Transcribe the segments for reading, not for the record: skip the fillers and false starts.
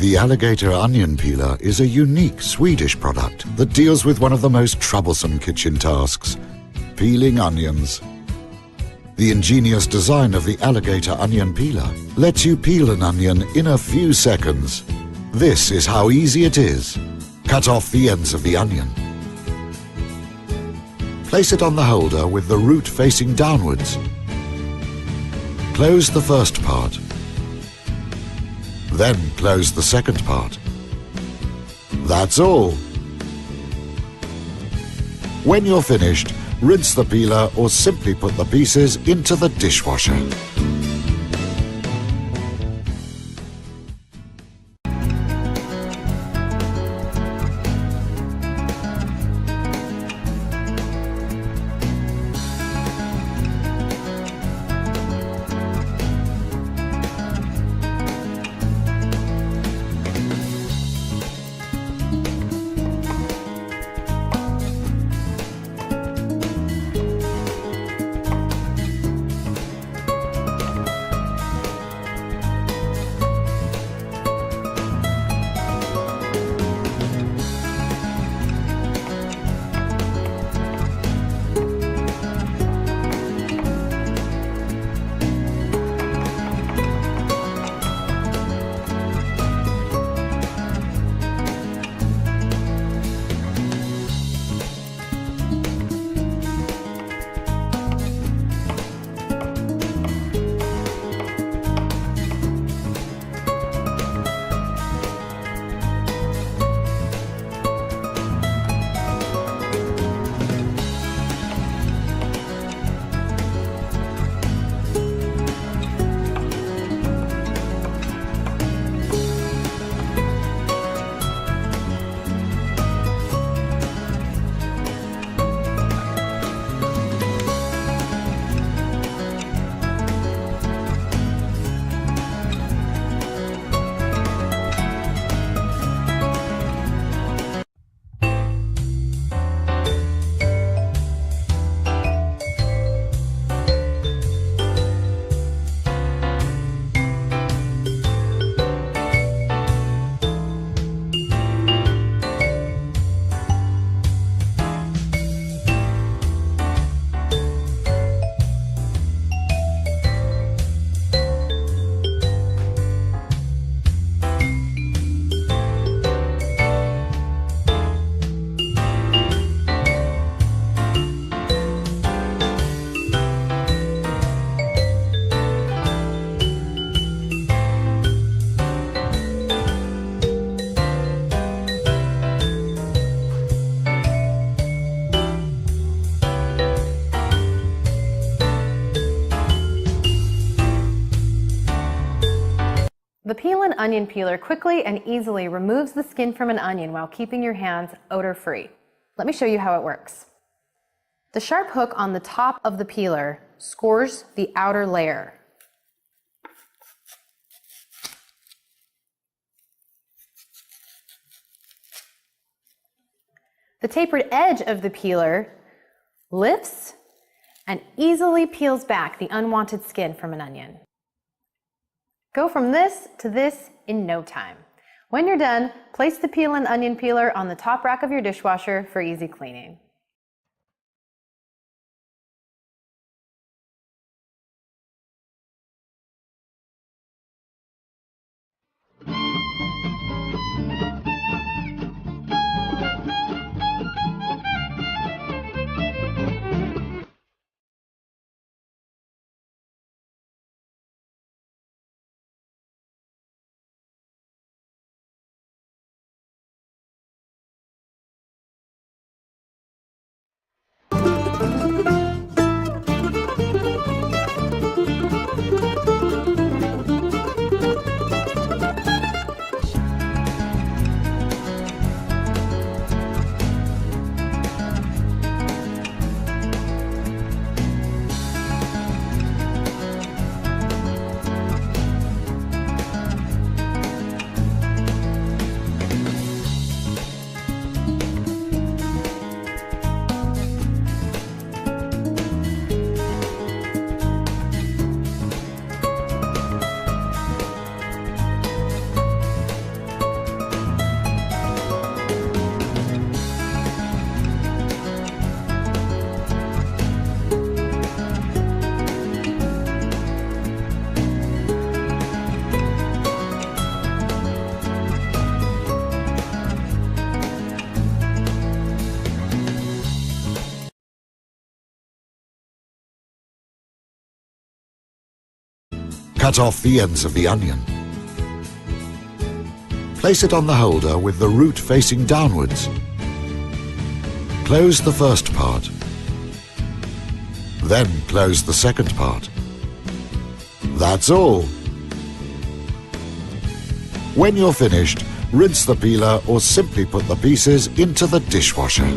The Alligator Onion Peeler is a unique Swedish product that deals with one of the most troublesome kitchen tasks, peeling onions. The ingenious design of the Alligator Onion Peeler lets you peel an onion in a few seconds. This is how easy it is. Cut off the ends of the onion. Place it on the holder with the root facing downwards. Close the first part. Then close the second part. That's all. When you're finished, rinse the peeler or simply put the pieces into the dishwasher. The Peel and Onion Peeler quickly and easily removes the skin from an onion while keeping your hands odor-free. Let me show you how it works. The sharp hook on the top of the peeler scores the outer layer. The tapered edge of the peeler lifts and easily peels back the unwanted skin from an onion. Go from this to this in no time. When you're done, place the Peel and Onion Peeler on the top rack of your dishwasher for easy cleaning. Cut off the ends of the onion. Place it on the holder with the root facing downwards. Close the first part. Then close the second part. That's all. When you're finished, rinse the peeler or simply put the pieces into the dishwasher.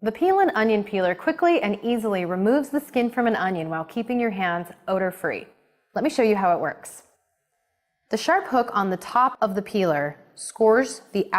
The Peel and Onion Peeler quickly and easily removes the skin from an onion while keeping your hands odor-free. Let me show you how it works. The sharp hook on the top of the peeler scores the